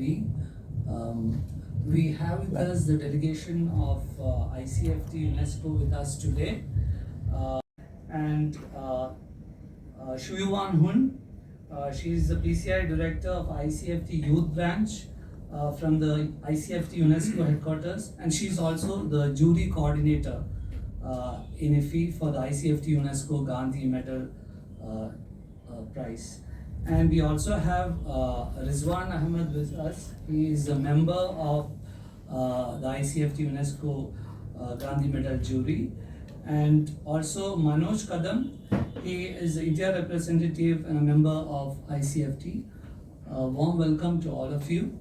be. We have with us the delegation of ICFT UNESCO with us today, and Shuyuan Hun. She is the PCI Director of ICFT Youth Branch from the ICFT UNESCO headquarters, and she is also the jury coordinator in IFI for the ICFT UNESCO GANDHI Medal prize. And we also have Rizwan Ahmed with us. He is a member of the ICFT UNESCO GANDHI Medal jury. And also Manoj Kadam. He is the India representative and a member of ICFT. Warm welcome to all of you.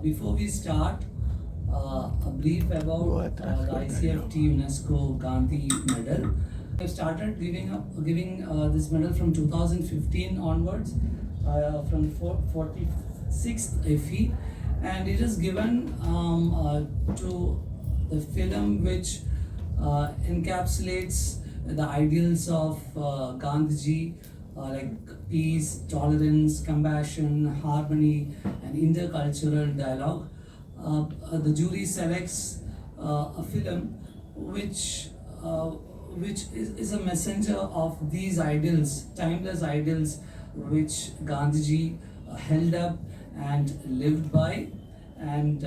Before we start, a brief about the ICFT UNESCO GANDHI Medal. I started giving this medal from 2015 onwards, from 46th IFI, and it is given to the film which encapsulates the ideals of Gandhiji, like peace, tolerance, compassion, harmony, and intercultural dialogue. The jury selects a film which is a messenger of these ideals, timeless ideals, which Gandhiji held up and lived by. And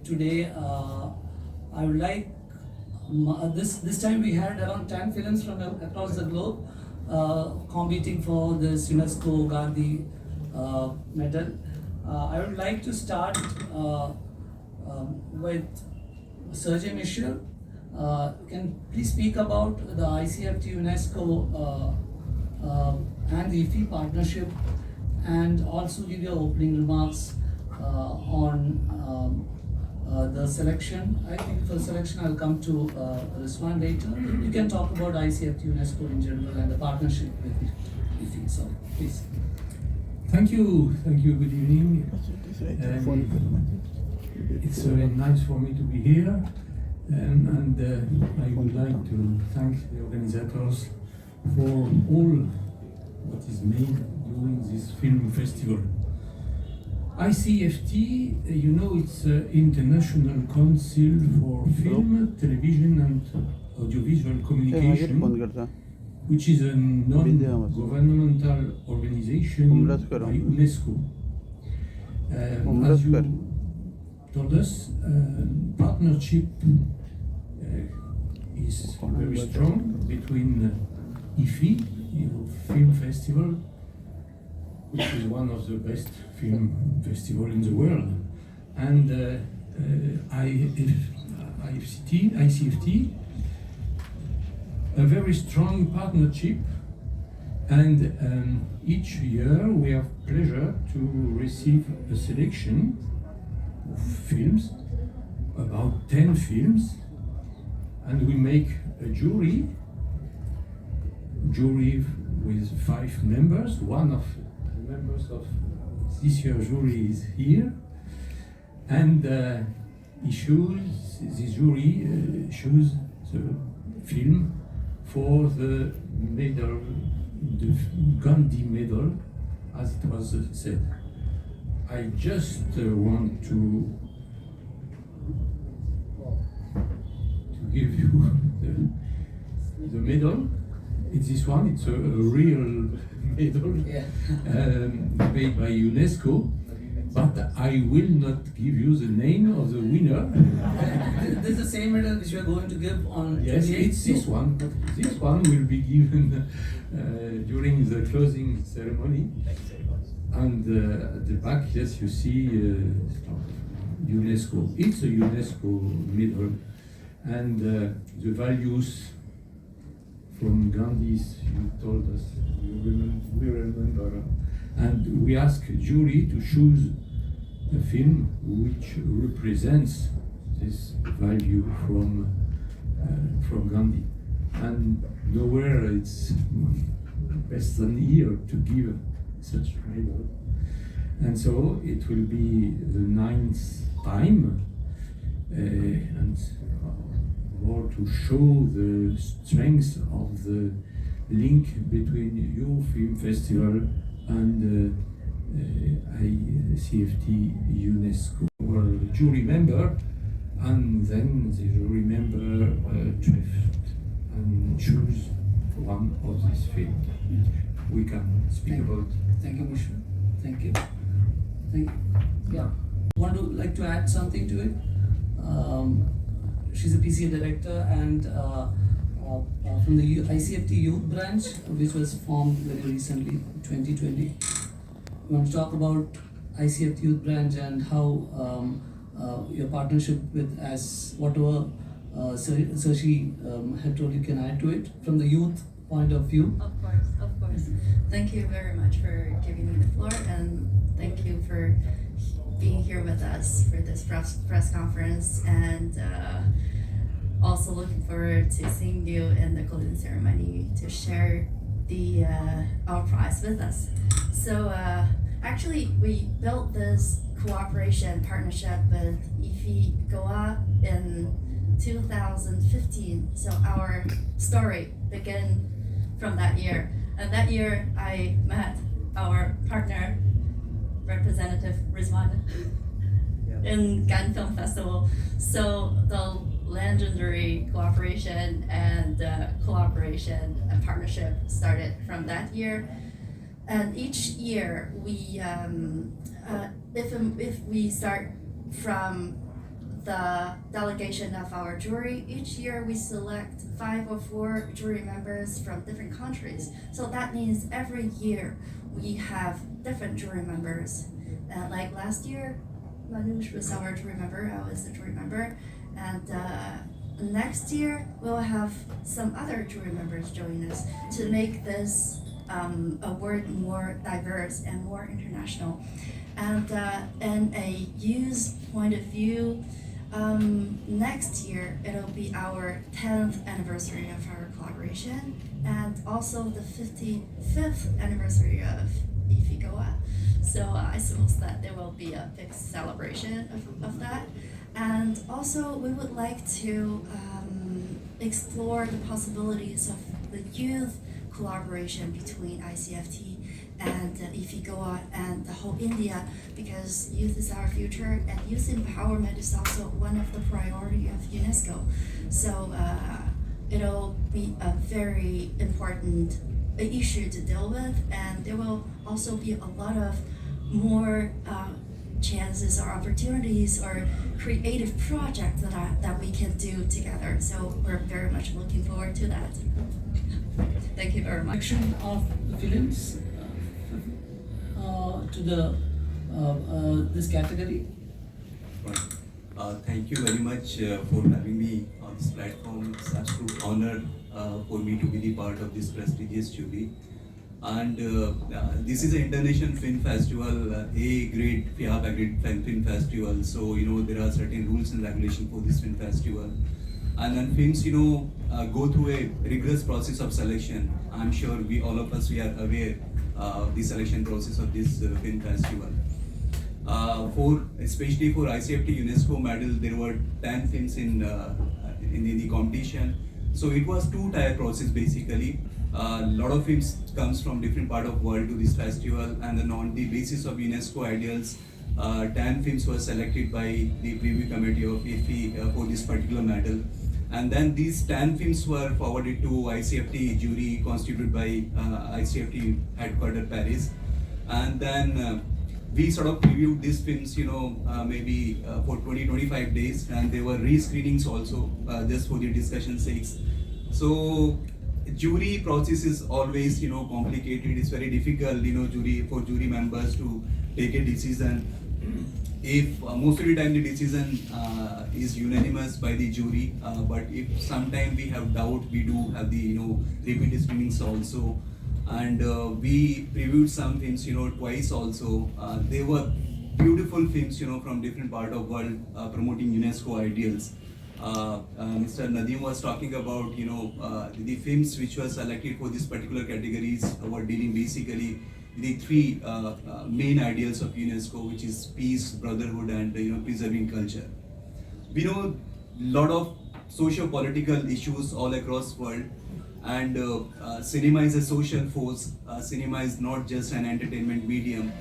today, I would like this time we had around 10 films from across the globe competing for this UNESCO GANDHI Medal. I would like to start with Sergey Michel. Can please speak about the ICFT UNESCO and the IFI partnership, and also give your opening remarks on the selection. I think for selection I'll come to Rizwan later. You can talk about ICFT UNESCO in general and the partnership with IFI. So please. Thank you. Good evening. It's very nice for me to be here. And I would like to thank the organizers for all what is made during this film festival. ICFT, you know, it's International Council for Film, Television and Audiovisual Communication, which is a non-governmental organization by UNESCO. As you told us, partnership is very strong between IFI, Film Festival, which is one of the best film festivals in the world, and ICFT, a very strong partnership. And each year we have pleasure to receive a selection of films, about 10 films, and we make a jury with 5 members. One of the members of this year's jury is here, and this jury choose the film for the medal, the GANDHI Medal, as it was said. I just want to give you the medal. It's this one. It's a real medal made by UNESCO, but I will not give you the name of the winner. This is the same medal which we are going to give on. Yes, it's this one. This one will be given during the closing ceremony. And at the back, yes, you see UNESCO. It's a UNESCO medal, and the values from Gandhi's, you told us, we remember, and we ask jury to choose a film which represents this value from Gandhi. And nowhere it's best than here to give such medal. And so it will be the 9th time, and more to show the strength of the link between your film festival and ICFT UNESCO jury member, and then the jury member draft and choose one of these films. We can speak about. Thank you, Mishra. Thank you. Thank you. Yeah. Like to add something to it? She's a PCA director and from the ICFT Youth Branch, which was formed very recently, 2020. We want to talk about ICFT Youth Branch and how your partnership with, as whatever Sashi had told, you can add to it from the youth point of view. Of course. Thank you very much for giving me the floor, and thank you for being here with us for this press conference, and also looking forward to seeing you in the closing ceremony to share the our prize with us. So actually, we built this cooperation partnership with IFI Goa in 2015. So our story began from that year. And that year, I met our partner, Representative Rizwan, in Cannes Film Festival. So the legendary cooperation and collaboration and partnership started from that year. And each year, we if we start from the delegation of our jury, each year we select 5 or 4 jury members from different countries. So that means every year we have different jury members. Like last year, Manoush was our jury member, I was the jury member. And next year, we'll have some other jury members join us to make this award more diverse and more international. And in a youth point of view, next year it'll be our 10th anniversary of our collaboration, and also the 55th anniversary of IFI Goa. So I suppose that there will be a big celebration of that. And also we would like to explore the possibilities of the youth collaboration between ICFT and IFI Goa and the whole India, because youth is our future and youth empowerment is also one of the priority of UNESCO. So it'll be a very important issue to deal with, and there will also be a lot of more chances or opportunities or creative projects that we can do together. So we're very much looking forward to that. Thank you very much. Section of the films to the this category. Thank you very much for having me on this platform. It's an absolute honor for me to be the part of this prestigious jury. And this is an international film festival, A-grade, FIAP grade film festival. So there are certain rules and regulations for this film festival. And then films, go through a rigorous process of selection. I'm sure all of us are aware of the selection process of this film festival. Especially for ICFT UNESCO medal, there were 10 films in the competition. So it was two-tier process basically. A lot of films comes from different part of world to this festival, and then on the basis of UNESCO ideals, 10 films were selected by the preview committee of IFI for this particular medal. And then these 10 films were forwarded to ICFT jury constituted by ICFT headquarters Paris. And then we sort of previewed these films, maybe for 20-25 days, and there were re-screenings also, just for the discussion sakes. So jury process is always, complicated. It's very difficult, for jury members to take a decision. If most of the time the decision is unanimous by the jury, but if sometime we have doubt, we do have the repeat screenings also. And we previewed some films twice also. They were beautiful films from different part of world promoting UNESCO ideals. Mr. Nadeem was talking about the films which were selected for this particular categories were dealing basically the three main ideals of UNESCO, which is peace, brotherhood, and preserving culture. We know a lot of socio-political issues all across world, and cinema is a social force. Cinema is not just an entertainment medium.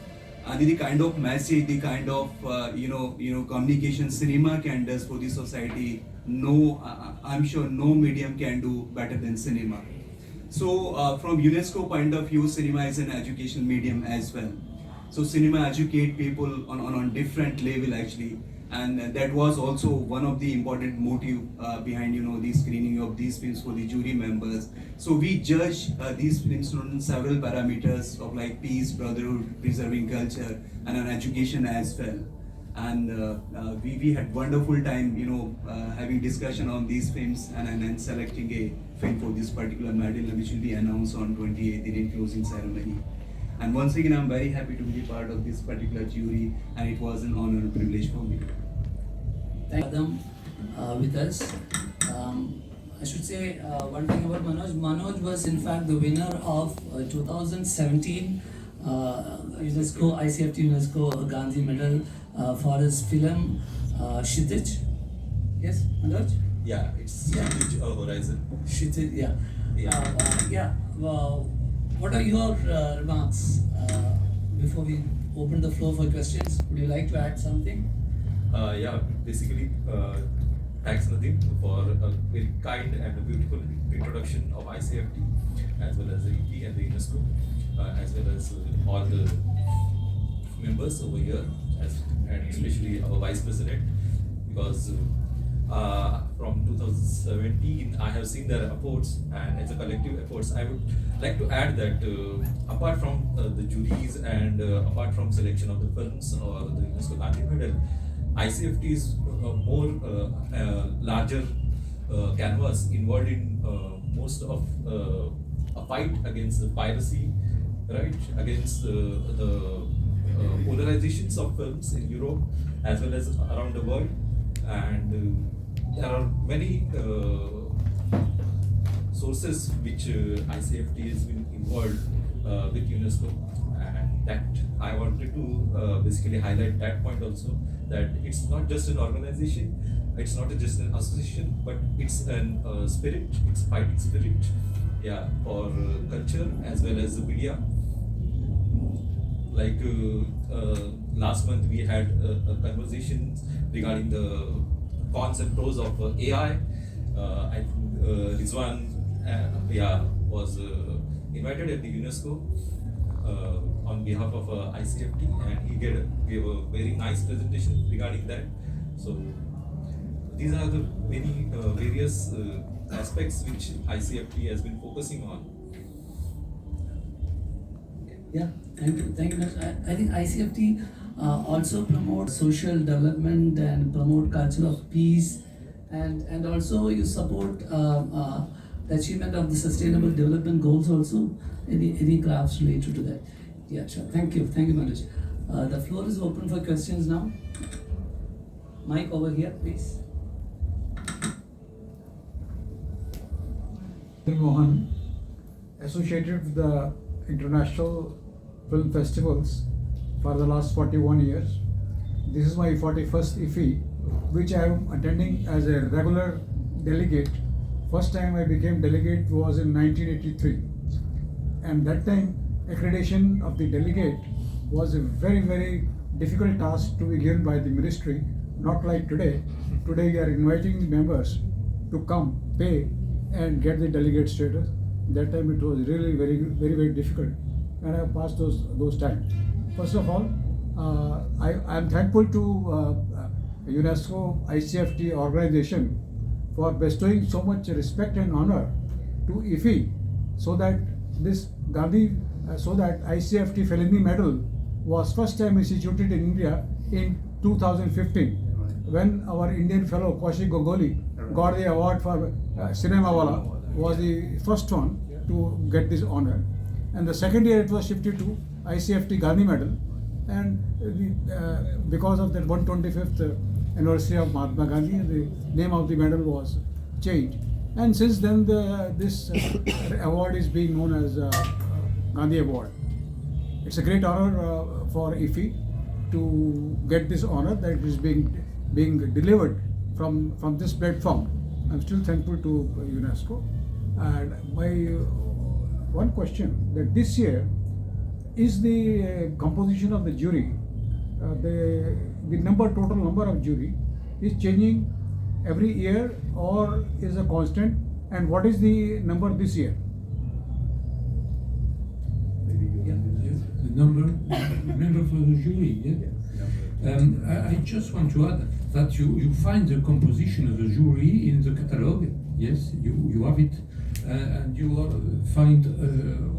and the kind of message, the kind of communication cinema can does for the society. No, I'm sure no medium can do better than cinema. So from UNESCO point of view, cinema is an educational medium as well. So cinema educate people on different level actually, and that was also one of the important motive behind the screening of these films for the jury members. So we judge these films on several parameters of like peace, brotherhood, preserving culture, and an education as well. And we had wonderful time having discussion on these films and selecting a film for this particular medal, which will be announced on 28th in closing ceremony. And once again, I'm very happy to be part of this particular jury, and it was an honor and privilege for me. Thank them with us. I should say one thing about Manoj. Manoj was in fact the winner of 2017 UNESCO ICFT UNESCO Gandhi Medal for his film Kshitij. Yes, Manoj? Yeah, it's Kshitij Horizon. Kshitij, yeah. Yeah. What are your remarks before we open the floor for questions? Would you like to add something? Yeah, basically, thanks Nadeem for a very kind and a beautiful introduction of ICFT, as well as the EP and the UNESCO, as well as all the members over here, and especially our Vice President, because from 2017 I have seen their efforts, and as a collective efforts, I would like to add that apart from the juries and apart from selection of the films or the UNESCO Gandhi Medal, ICFT is more larger canvas involved in most of a fight against the piracy, right? Against the polarizations of films in Europe as well as around the world, and there are many sources which ICFT has been involved with UNESCO, and that I wanted to basically highlight that point also, that it's not just an organization, it's not just an association, but it's an spirit, it's fighting spirit, yeah, for culture as well as the media. Like last month we had a conversation regarding the cons and pros of AI. I think Rizwan was invited at the UNESCO on behalf of ICFT, and he gave a very nice presentation regarding that. So these are the many various aspects which ICFT has been focusing on. Yeah, thank you much. I think ICFT also promotes social development and promote culture of peace, and also you support the achievement of the sustainable development goals also, any crafts related to that. Yeah, sure. Thank you, Manoj. The floor is open for questions now. Mike over here, please. Mohan, associated with the international film festivals for the last 41 years. This is my 41st IFI, which I am attending as a regular delegate. First time I became delegate was in 1983, and that time accreditation of the delegate was a very, very difficult task to be given by the ministry, not like today. Today we are inviting the members to come, pay, and get the delegate status. That time it was really very, very, very difficult, and I passed those times. First of all, I am thankful to UNESCO ICFT organization for bestowing so much respect and honor to IFI, so that this ICFT Felony Medal was first time instituted in India in 2015, when our Indian fellow Kaushik Gogoli got the award for Cinema Wala, was the first one to get this honor. And the second year it was shifted to ICFT Gandhi Medal, and because of that 125th anniversary of Mahatma Gandhi, the name of the medal was changed. And since then this award is being known as Gandhi Award. It's a great honor for IFI to get this honor that is being delivered from this platform. I'm still thankful to UNESCO. And my one question, that this year is the composition of the jury, the total number of jury is changing every year or is a constant, and what is the number this year? Maybe you the member for the jury, yeah? I just want to add that you find the composition of the jury in the catalogue. Yes, you have it, and you find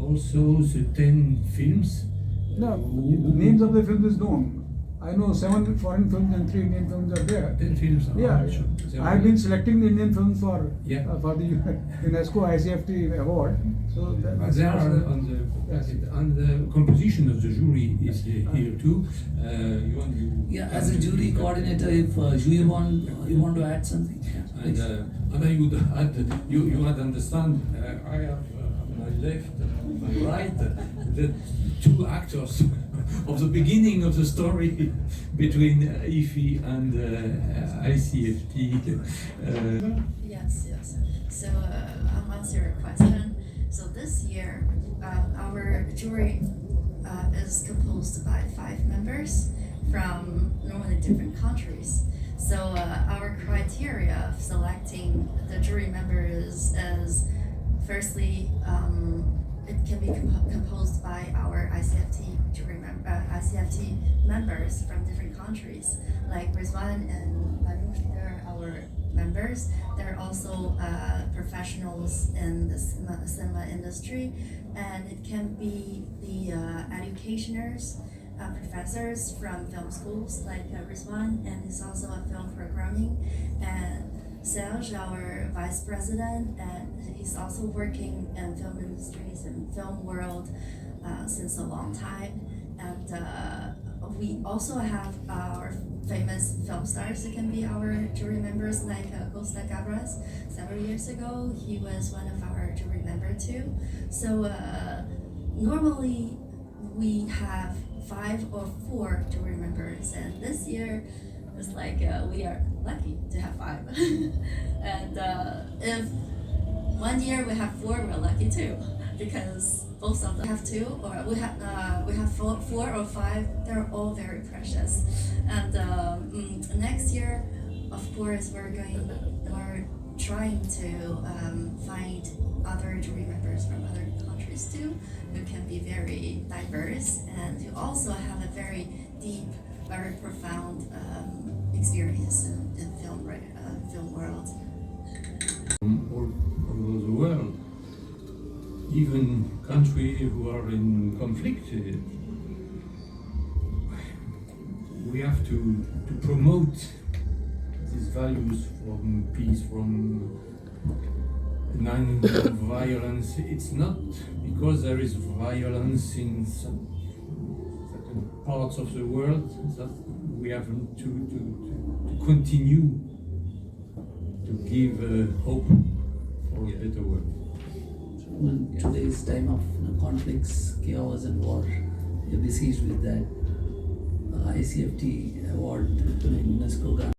also the 10 films. No, names of the films is known. I know 7 foreign films and 3 Indian films are there. 10 films. Yeah, I have been selecting the Indian films for the UNESCO ICFT award. So They are on the and the composition of the jury is here too. Yeah, as a jury coordinator, if you want to add something. And I would add, you had understand, I have on my left and on my right the 2 actors of the beginning of the story between IFI and ICFT. Yes. So I'll answer your question. So this year, our jury is composed by 5 members from normally different countries. So our criteria of selecting the jury members is firstly, it can be composed by our ICFT ICFT members from different countries. Like Rizwan and Baruch, they're our members. They're also professionals in the cinema industry, and it can be the educationers, professors from film schools like Rizwan, and he's also a film programming, and Serge, our vice president, and he's also working in film industries and film world since a long time. And we also have our famous film stars that can be our jury members, like Costa Gavras. Several years ago, he was one of our jury members too. So normally we have 5 or 4 jury members, and this year it's like we are lucky to have 5. And if one year we have 4, we're lucky too, because both of them have 2, or we have 4 or 5. They're all very precious. And next year, of course, we're trying to find other jury members from other countries too, who can be very diverse and who also have a very deep, very profound experience in film world. From all over the world, even countries who are in conflict, we have to promote these values from peace, from non-violence. It's not because there is violence in some certain parts of the world that we have to continue to give hope for a better world. In today's time of conflicts, chaos, and war, you're besieged with that ICFT award to UNESCO GANDHI.